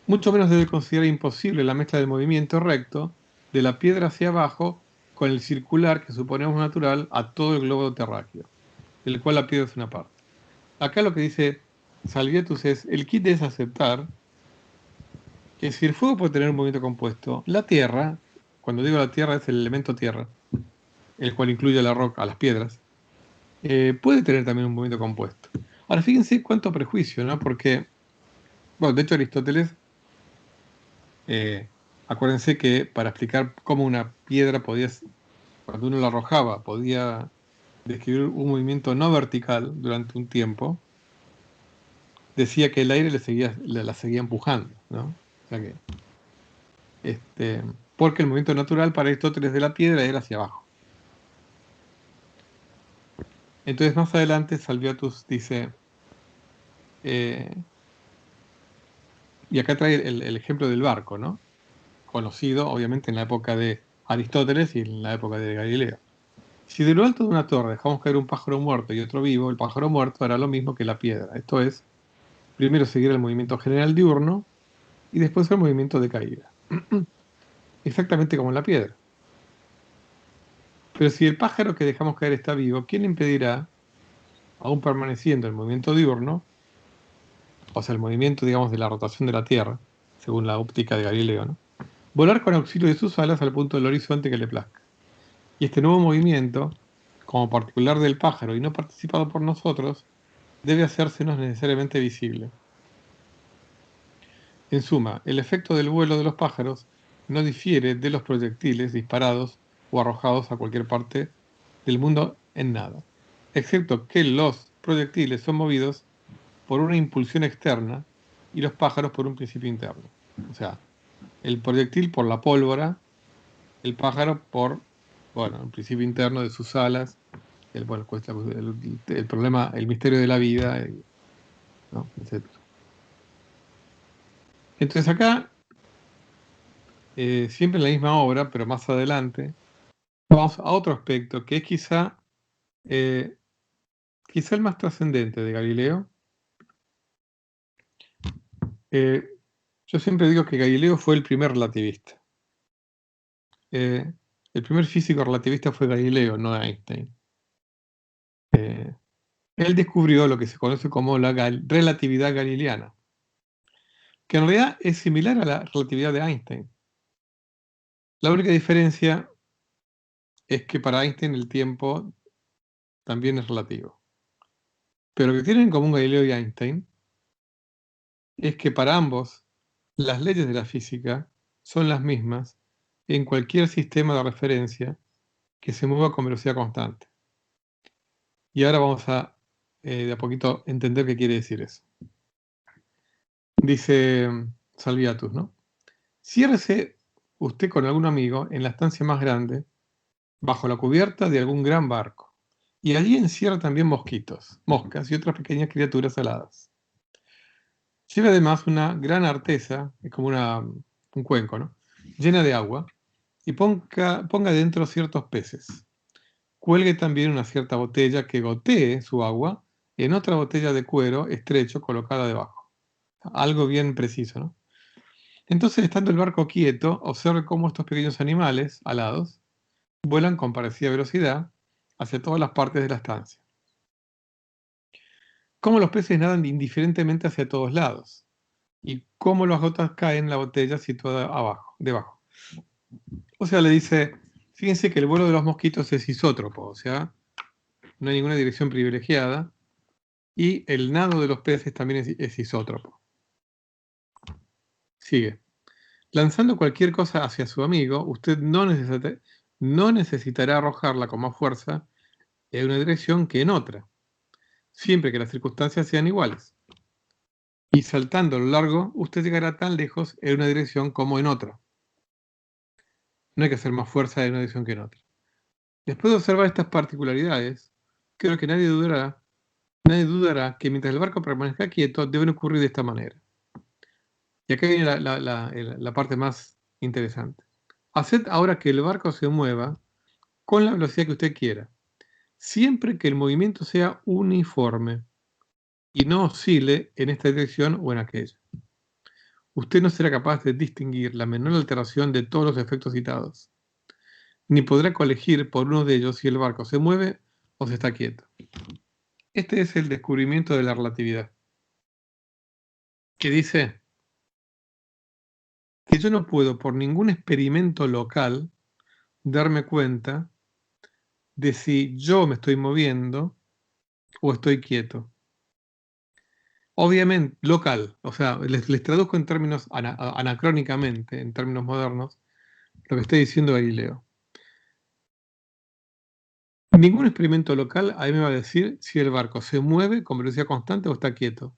mucho menos debe considerar imposible la mezcla del movimiento recto de la piedra hacia abajo con el circular que suponemos natural a todo el globo terráqueo, del cual la piedra es una parte. Acá lo que dice Salviatus es, el kit es aceptar que si el fuego puede tener un movimiento compuesto, la Tierra, cuando digo la Tierra es el elemento Tierra, el cual incluye a la roca, a las piedras, puede tener también un movimiento compuesto. Ahora, fíjense cuánto prejuicio, ¿no? Porque, bueno, de hecho Aristóteles, acuérdense que para explicar cómo una piedra podía, cuando uno la arrojaba, podía describir un movimiento no vertical durante un tiempo, decía que el aire la seguía empujando, ¿no? O sea que, porque el movimiento natural para Aristóteles de la piedra era hacia abajo. Entonces más adelante Salviatus dice, y acá trae el ejemplo del barco, ¿no? Conocido obviamente en la época de Aristóteles y en la época de Galileo. Si de lo alto de una torre dejamos caer un pájaro muerto y otro vivo, el pájaro muerto hará lo mismo que la piedra. Esto es, primero seguir el movimiento general diurno y después el movimiento de caída. Exactamente como en la piedra. Pero si el pájaro que dejamos caer está vivo, ¿quién impedirá, aún permaneciendo el movimiento diurno, o sea, el movimiento, digamos, de la rotación de la Tierra, según la óptica de Galileo, ¿no? volar con auxilio de sus alas al punto del horizonte que le plazca? Y este nuevo movimiento, como particular del pájaro y no participado por nosotros, debe hacérsenos necesariamente visible. En suma, el efecto del vuelo de los pájaros no difiere de los proyectiles disparados o arrojados a cualquier parte del mundo en nada, excepto que los proyectiles son movidos por una impulsión externa y los pájaros por un principio interno. O sea, el proyectil por la pólvora, el pájaro por, bueno, el principio interno de sus alas, el problema, el misterio de la vida, ¿no? etc. Entonces acá, siempre en la misma obra, pero más adelante, Vamos a otro aspecto que es quizá el más trascendente de Galileo. Yo siempre digo que Galileo fue el primer relativista. El primer físico relativista fue Galileo, no Einstein. Él descubrió lo que se conoce como la relatividad galileana, que en realidad es similar a la relatividad de Einstein. La única diferencia es que para Einstein el tiempo también es relativo. Pero lo que tienen en común Galileo y Einstein es que para ambos las leyes de la física son las mismas en cualquier sistema de referencia que se mueva con velocidad constante. Y ahora vamos a de a poquito entender qué quiere decir eso. Dice Salviatus, ¿no? Ciérrese usted con algún amigo en la estancia más grande, bajo la cubierta de algún gran barco, y allí encierra también mosquitos, moscas y otras pequeñas criaturas aladas. Lleve además una gran artesa, es como un cuenco, ¿no? Llena de agua, y ponga dentro ciertos peces. Cuelgue también una cierta botella que gotee su agua en otra botella de cuero estrecho colocada debajo. Algo bien preciso, ¿no? Entonces, estando el barco quieto, observe cómo estos pequeños animales, alados, vuelan con parecida velocidad hacia todas las partes de la estancia. Cómo los peces nadan indiferentemente hacia todos lados. Y cómo las gotas caen en la botella situada debajo. O sea, le dice, fíjense que el vuelo de los mosquitos es isótropo, o sea, no hay ninguna dirección privilegiada. Y el nado de los peces también es isótropo. Sigue. Lanzando cualquier cosa hacia su amigo, usted no necesitará arrojarla con más fuerza en una dirección que en otra, siempre que las circunstancias sean iguales. Y saltando a lo largo, usted llegará tan lejos en una dirección como en otra. No hay que hacer más fuerza en una dirección que en otra. Después de observar estas particularidades, creo que nadie dudará que mientras el barco permanezca quieto, deben ocurrir de esta manera. Y acá viene la parte más interesante. Haced ahora que el barco se mueva con la velocidad que usted quiera, siempre que el movimiento sea uniforme y no oscile en esta dirección o en aquella. Usted no será capaz de distinguir la menor alteración de todos los efectos citados, ni podrá colegir por uno de ellos si el barco se mueve o se está quieto. Este es el descubrimiento de la relatividad, que dice que yo no puedo por ningún experimento local darme cuenta de si yo me estoy moviendo o estoy quieto. Obviamente, local, o sea, les traduzco en términos anacrónicamente, en términos modernos, lo que estoy diciendo Galileo. Ningún experimento local a mí me va a decir si el barco se mueve con velocidad constante o está quieto.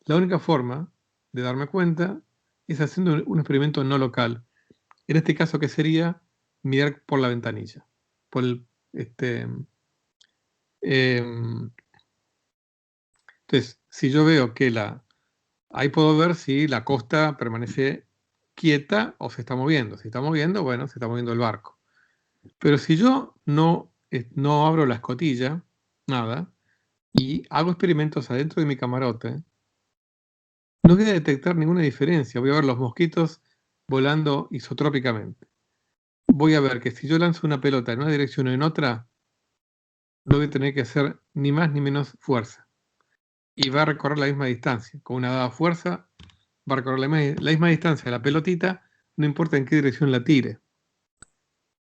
La única forma de darme cuenta es haciendo un experimento no local. En este caso, ¿qué sería? Mirar por la ventanilla. Por el, entonces, si yo veo que ahí puedo ver si la costa permanece quieta o se está moviendo. Si está moviendo, bueno, se está moviendo el barco. Pero si yo no abro la escotilla, nada, y hago experimentos adentro de mi camarote, no voy a detectar ninguna diferencia. Voy a ver los mosquitos volando isotrópicamente. Voy a ver que si yo lanzo una pelota en una dirección o en otra, no voy a tener que hacer ni más ni menos fuerza. Y va a recorrer la misma distancia. Con una dada fuerza, va a recorrer la misma distancia de la pelotita, no importa en qué dirección la tire.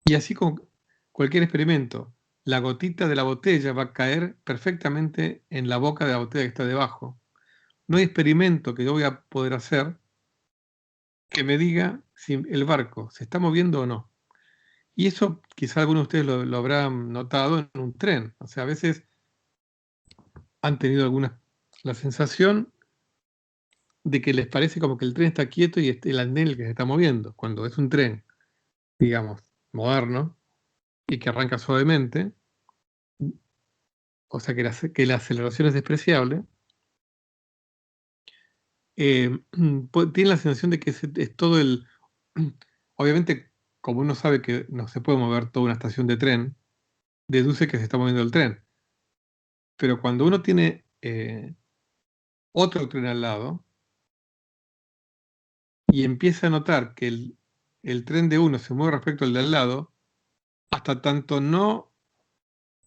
Y así con cualquier experimento, la gotita de la botella va a caer perfectamente en la boca de la botella que está debajo. No hay experimento que yo voy a poder hacer que me diga si el barco se está moviendo o no. Y eso quizá algunos de ustedes lo habrán notado en un tren. O sea, a veces han tenido la sensación de que les parece como que el tren está quieto y es el andén el que se está moviendo, cuando es un tren, digamos, moderno y que arranca suavemente, o sea que la aceleración es despreciable, tiene la sensación de que es todo obviamente como uno sabe que no se puede mover toda una estación de tren, deduce que se está moviendo el tren. Pero cuando uno tiene otro tren al lado y empieza a notar que el tren de uno se mueve respecto al de al lado, hasta tanto no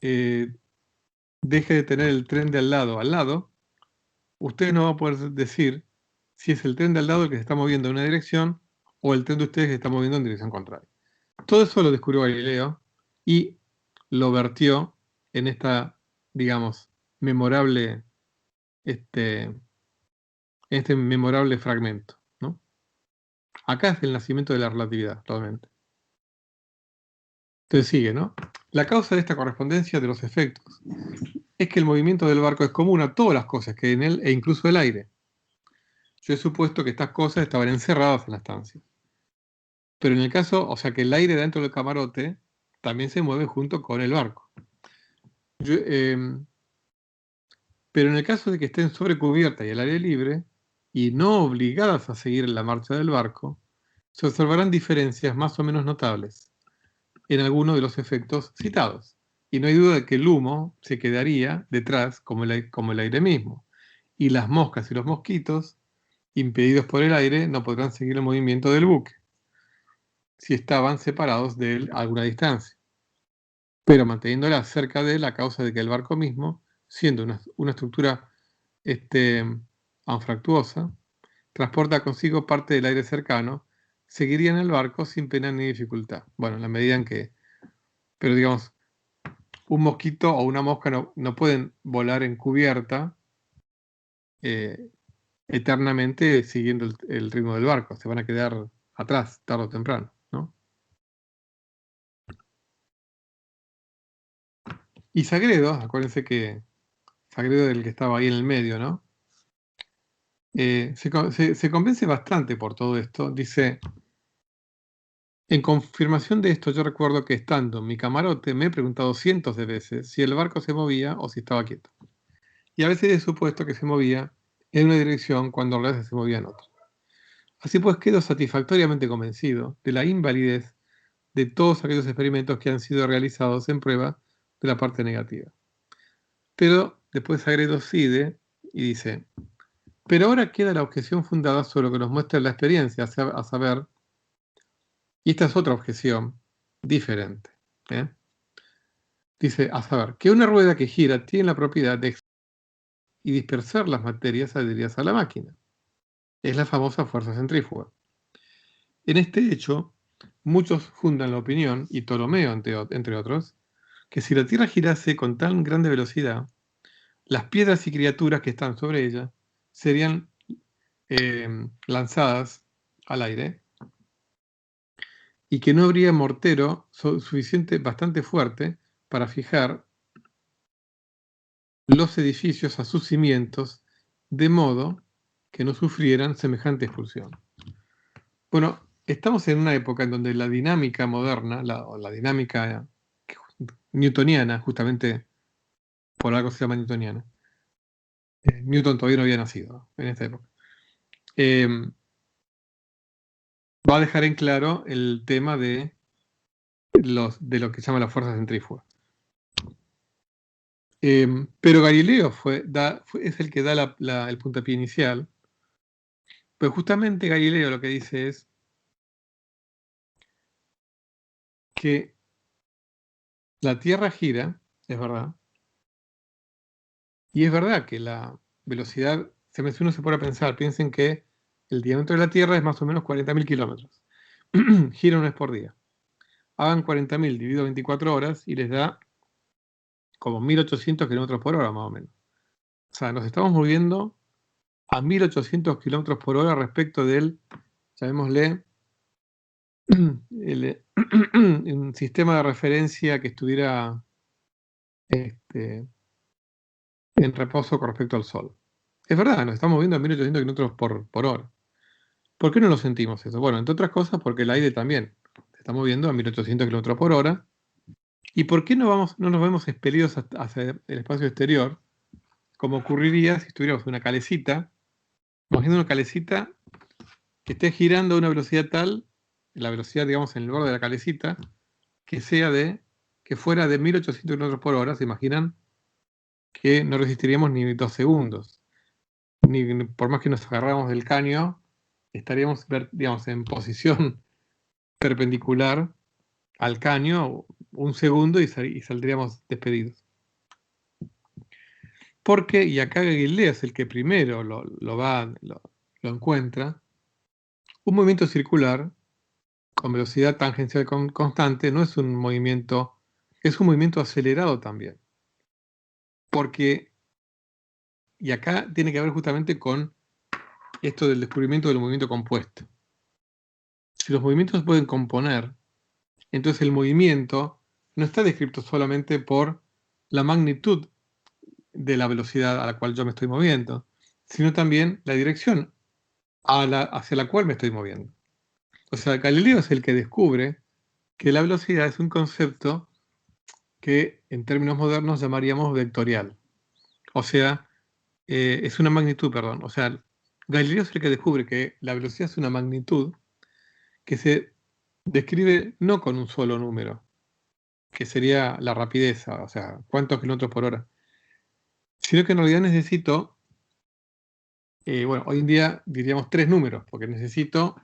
deje de tener el tren de al lado, usted no va a poder decir si es el tren de al lado el que se está moviendo en una dirección o el tren de ustedes que se está moviendo en dirección contraria. Todo eso lo descubrió Galileo y lo vertió en esta, digamos, memorable, este memorable fragmento, ¿no? Acá es el nacimiento de la relatividad, realmente. Entonces sigue, ¿no? La causa de esta correspondencia de los efectos es que el movimiento del barco es común a todas las cosas que hay en él e incluso el aire. Yo he supuesto que estas cosas estaban encerradas en la estancia. Pero en el caso, o sea que el aire dentro del camarote también se mueve junto con el barco. Pero en el caso de que estén sobre cubierta y al aire libre, y no obligadas a seguir la marcha del barco, se observarán diferencias más o menos notables en algunos de los efectos citados. Y no hay duda de que el humo se quedaría detrás como el aire mismo, y las moscas y los mosquitos, impedidos por el aire, no podrán seguir el movimiento del buque, si estaban separados de él a alguna distancia, pero manteniéndola cerca de él a causa de que el barco mismo, siendo una estructura anfractuosa, transporta consigo parte del aire cercano, seguiría en el barco sin pena ni dificultad. Bueno, en la medida en que, pero digamos, un mosquito o una mosca no pueden volar en cubierta eternamente siguiendo el ritmo del barco, se van a quedar atrás tarde o temprano, ¿no? Y Sagredo, acuérdense que Sagredo es el que estaba ahí en el medio, ¿no? Se convence bastante por todo esto. Dice, en confirmación de esto, yo recuerdo que estando en mi camarote me he preguntado cientos de veces si el barco se movía o si estaba quieto. Y a veces he supuesto que se movía en una dirección cuando en realidad se movía en otra. Así pues, quedo satisfactoriamente convencido de la invalidez de todos aquellos experimentos que han sido realizados en prueba de la parte negativa. Pero después Sagredo sigue y dice, pero ahora queda la objeción fundada sobre lo que nos muestra la experiencia, a saber, y esta es otra objeción diferente. Dice, a saber, que una rueda que gira tiene la propiedad de y dispersar las materias adheridas a la máquina. Es la famosa fuerza centrífuga. En este hecho, muchos fundan la opinión, y Ptolomeo entre otros, que si la Tierra girase con tan grande velocidad, las piedras y criaturas que están sobre ella serían lanzadas al aire y que no habría mortero bastante fuerte para fijar los edificios a sus cimientos de modo que no sufrieran semejante expulsión. Bueno, estamos en una época en donde la dinámica moderna, la dinámica newtoniana, justamente por algo se llama newtoniana, Newton todavía no había nacido en esta época, va a dejar en claro el tema de lo que se llama la fuerza centrífuga. Pero Galileo es el que da el puntapié inicial. Pero justamente Galileo lo que dice es que la Tierra gira, es verdad, y es verdad que la velocidad, si uno se pone a pensar, piensen que el diámetro de la Tierra es más o menos 40.000 kilómetros. Gira una vez por día. Hagan 40.000 dividido 24 horas y les da como 1.800 kilómetros por hora, más o menos. O sea, nos estamos moviendo a 1.800 kilómetros por hora respecto del, llamémosle, un sistema de referencia que estuviera en reposo con respecto al Sol. Es verdad, nos estamos moviendo a 1.800 kilómetros por hora. ¿Por qué no lo sentimos eso? Bueno, entre otras cosas porque el aire también se está moviendo a 1.800 kilómetros por hora. ¿Y por qué no nos vemos expelidos hacia el espacio exterior? Como ocurriría si estuviéramos en una calecita, imagínate una calecita que esté girando a una velocidad tal la velocidad, digamos, en el borde de la calecita, que fuera de 1800 km por hora. ¿Se imaginan? Que no resistiríamos ni 2 segundos. Ni por más que nos agarráramos del caño, estaríamos, digamos, en posición perpendicular al caño un segundo y saldríamos despedidos. Porque, y acá Galileo es el que primero lo encuentra, un movimiento circular con velocidad tangencial constante no es un movimiento, es un movimiento acelerado también. Porque, y acá tiene que ver justamente con esto del descubrimiento del movimiento compuesto. Si los movimientos se pueden componer, entonces el movimiento no está descrito solamente por la magnitud de la velocidad a la cual yo me estoy moviendo, sino también la dirección hacia la cual me estoy moviendo. O sea, Galileo es el que descubre que la velocidad es un concepto que en términos modernos llamaríamos vectorial. O sea, es una magnitud, perdón. O sea, Galileo es el que descubre que la velocidad es una magnitud que se describe no con un solo número, que sería la rapidez, o sea, cuántos kilómetros por hora, sino que en realidad necesito, bueno, hoy en día diríamos 3 números, porque necesito,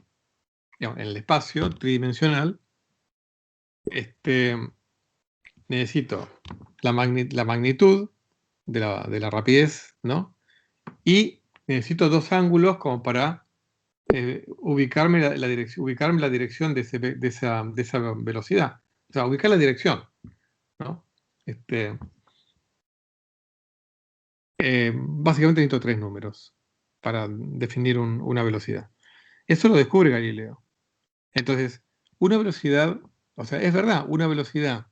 digamos, en el espacio tridimensional, necesito la magnitud de la rapidez, ¿no? Y necesito 2 ángulos como para ubicarme la dirección de esa velocidad. O sea, ubicar la dirección, ¿no? Básicamente necesito 3 números para definir una velocidad. Eso lo descubre Galileo. Entonces, una velocidad, o sea, es verdad, una velocidad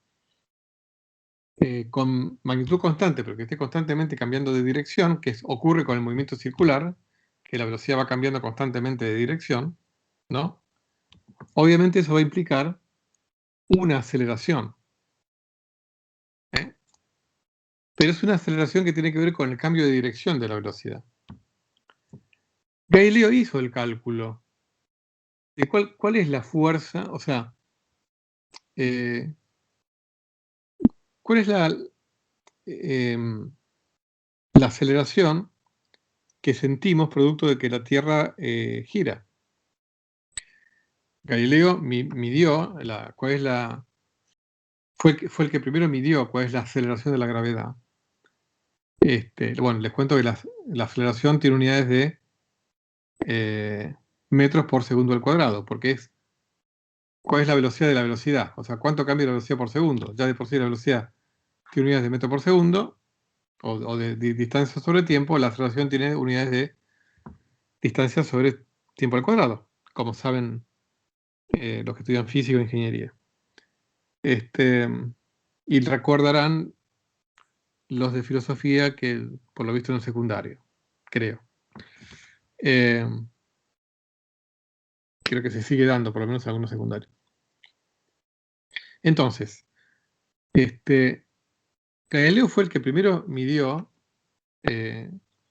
con magnitud constante, pero que esté constantemente cambiando de dirección, que ocurre con el movimiento circular, que la velocidad va cambiando constantemente de dirección, ¿no? Obviamente eso va a implicar una aceleración, ¿eh? Pero es una aceleración que tiene que ver con el cambio de dirección de la velocidad. Galileo hizo el cálculo de cuál es la fuerza, o sea, cuál es la aceleración que sentimos producto de que la Tierra gira. Galileo midió cuál es fue el que primero midió cuál es la aceleración de la gravedad. Bueno, les cuento que la aceleración tiene unidades de metros por segundo al cuadrado, porque cuál es la velocidad de la velocidad, o sea, cuánto cambia la velocidad por segundo. Ya de por sí la velocidad tiene unidades de metro por segundo, o de distancia sobre tiempo. La aceleración tiene unidades de distancia sobre tiempo al cuadrado, como saben los que estudian física o ingeniería. Y recordarán los de filosofía que por lo visto en el secundario, creo. Creo que se sigue dando, por lo menos en algunos secundarios. Entonces, Galileo fue el que primero midió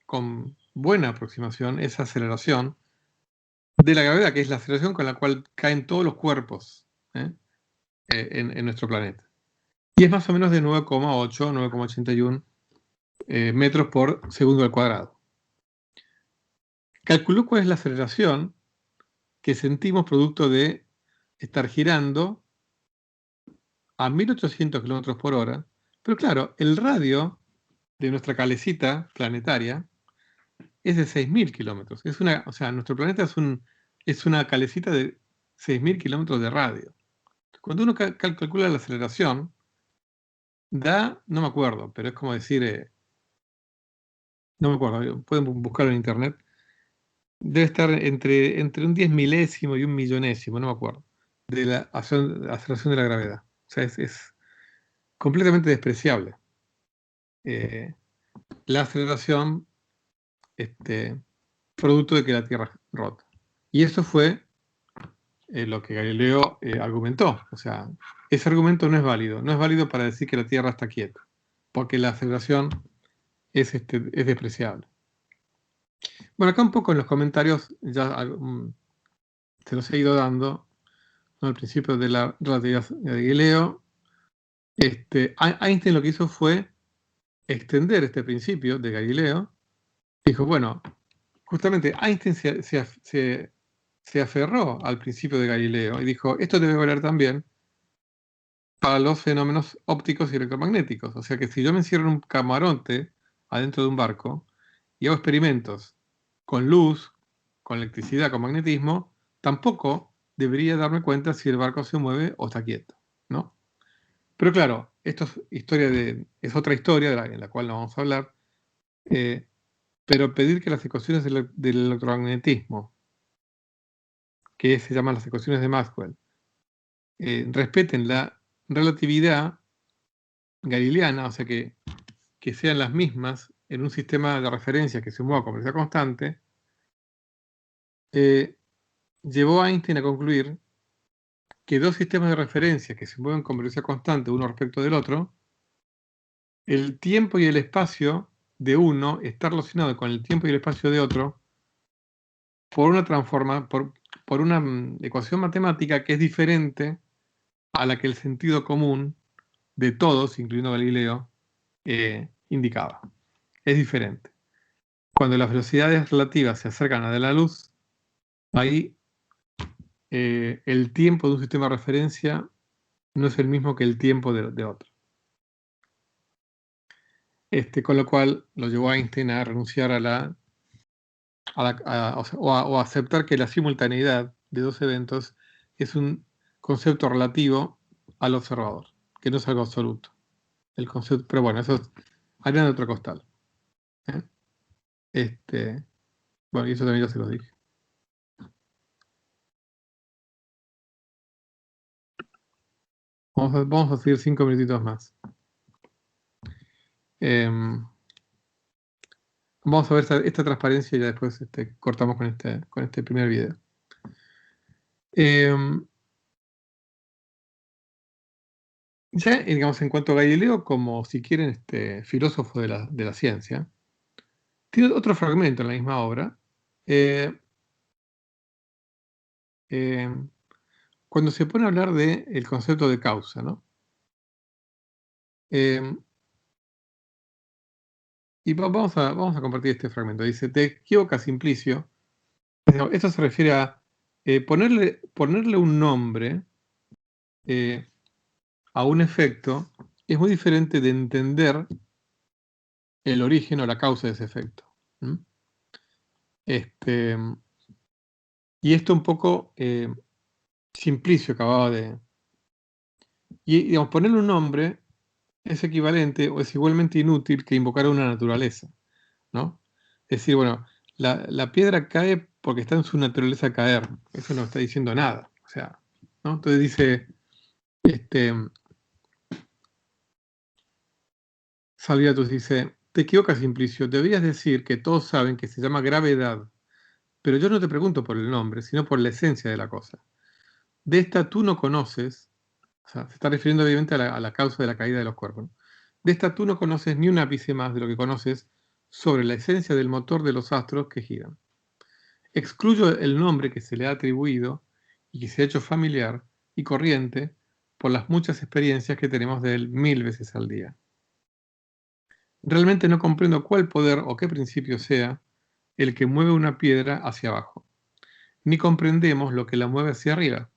con buena aproximación esa aceleración de la gravedad, que es la aceleración con la cual caen todos los cuerpos en nuestro planeta. Y es más o menos de 9,8, 9,81 metros por segundo al cuadrado. Calculó cuál es la aceleración que sentimos producto de estar girando a 1800 kilómetros por hora, pero claro, el radio de nuestra calecita planetaria es de 6000 kilómetros. O sea, nuestro planeta es una calecita de 6000 kilómetros de radio. Cuando uno calcula la aceleración, no me acuerdo, pero es como decir, no me acuerdo, pueden buscarlo en internet, debe estar entre un 10 milésimo y un millonésimo, no me acuerdo, de la aceleración de la gravedad. O sea, es completamente despreciable la aceleración producto de que la Tierra rota. Y eso fue lo que Galileo argumentó. O sea, ese argumento no es válido. No es válido para decir que la Tierra está quieta, porque la aceleración es despreciable. Bueno, acá un poco en los comentarios ya se los he ido dando. ¿no? El principio de la relatividad de Galileo. Einstein lo que hizo fue extender este principio de Galileo. Dijo, bueno, justamente Einstein se aferró al principio de Galileo y dijo, esto debe valer también para los fenómenos ópticos y electromagnéticos. O sea que si yo me encierro en un camarote adentro de un barco y hago experimentos con luz, con electricidad, con magnetismo, tampoco debería darme cuenta si el barco se mueve o está quieto, ¿no? Pero claro, esto es otra historia en la cual no vamos a hablar, pero pedir que las ecuaciones del electromagnetismo, que se llaman las ecuaciones de Maxwell, respeten la relatividad galileana, o sea que sean las mismas en un sistema de referencia que se mueva con velocidad constante, llevó a Einstein a concluir que dos sistemas de referencia que se mueven con velocidad constante uno respecto del otro, el tiempo y el espacio de uno está relacionado con el tiempo y el espacio de otro por una ecuación matemática que es diferente a la que el sentido común de todos, incluyendo Galileo, indicaba. Es diferente. Cuando las velocidades relativas se acercan a la de la luz, ahí el tiempo de un sistema de referencia no es el mismo que el tiempo de otro. Con lo cual lo llevó a Einstein a renunciar o a aceptar que la simultaneidad de dos eventos es un concepto relativo al observador, que no es algo absoluto. El concepto, pero bueno, eso es harina de otro costal. Bueno, y eso también ya se lo dije. Vamos a seguir 5 minutitos más. Vamos a ver esta transparencia y ya después cortamos con este primer video. Ya, digamos, en cuanto a Galileo, como si quieren, filósofo de la ciencia, tiene otro fragmento en la misma obra, cuando se pone a hablar del concepto de causa, ¿no? Y vamos a compartir este fragmento. Dice, te equivocas, Simplicio. Esto se refiere a ponerle un nombre a un efecto es muy diferente de entender el origen o la causa de ese efecto. Y esto un poco Simplicio acababa de... Y digamos, ponerle un nombre es equivalente o es igualmente inútil que invocar a una naturaleza, ¿no? Es decir, bueno, la piedra cae porque está en su naturaleza caer. Eso no está diciendo nada. O sea, ¿no? Entonces dice, Salviatus dice, te equivocas, Simplicio, deberías decir que todos saben que se llama gravedad, pero yo no te pregunto por el nombre, sino por la esencia de la cosa. De esta tú no conoces, o sea, se está refiriendo obviamente a la causa de la caída de los cuerpos, ¿no? De esta tú no conoces ni un ápice más de lo que conoces sobre la esencia del motor de los astros que giran. Excluyo el nombre que se le ha atribuido y que se ha hecho familiar y corriente por las muchas experiencias que tenemos de él 1000 veces al día. Realmente no comprendo cuál poder o qué principio sea el que mueve una piedra hacia abajo, ni comprendemos lo que la mueve hacia arriba,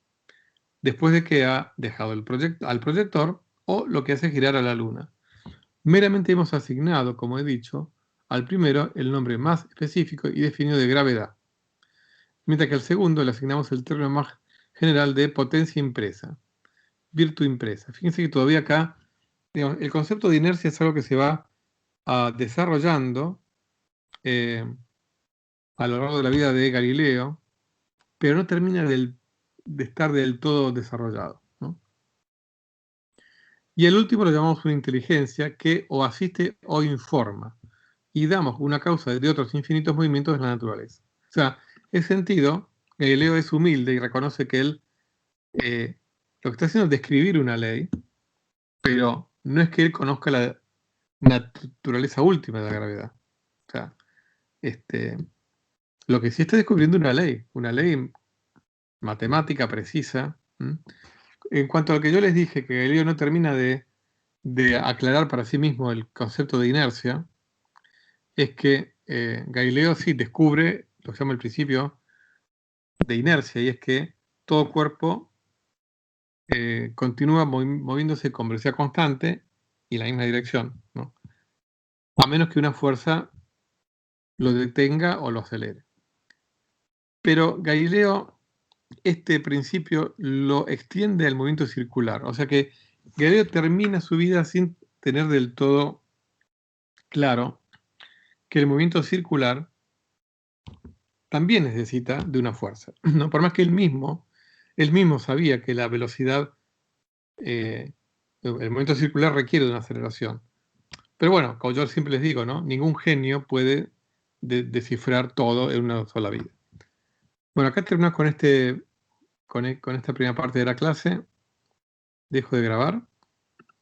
después de que ha dejado al proyector o lo que hace girar a la luna. Meramente hemos asignado, como he dicho, al primero el nombre más específico y definido de gravedad, mientras que al segundo le asignamos el término más general de potencia impresa, virtud impresa. Fíjense que todavía acá, digamos, el concepto de inercia es algo que se va desarrollando a lo largo de la vida de Galileo, pero no termina de estar del todo desarrollado, ¿no? Y el último lo llamamos una inteligencia que o asiste o informa, y damos una causa de otros infinitos movimientos de la naturaleza. O sea, en ese sentido, Galileo es humilde y reconoce que él lo que está haciendo es describir una ley, pero no es que él conozca la naturaleza última de la gravedad. O sea, lo que sí está descubriendo una ley matemática precisa, ¿Mm? En cuanto a lo que yo les dije, que Galileo no termina de aclarar para sí mismo el concepto de inercia, es que Galileo sí descubre lo que se llama el principio de inercia, y es que todo cuerpo continúa moviéndose con velocidad constante y en la misma dirección, ¿no? A menos que una fuerza lo detenga o lo acelere. Pero Galileo este principio lo extiende al movimiento circular, o sea que Galileo termina su vida sin tener del todo claro que el movimiento circular también necesita de una fuerza, ¿no? Por más que él mismo sabía que la velocidad, el movimiento circular requiere de una aceleración. Pero bueno, como yo siempre les digo, ¿no? Ningún genio puede descifrar todo en una sola vida. Bueno, acá terminamos con esta primera parte de la clase. Dejo de grabar.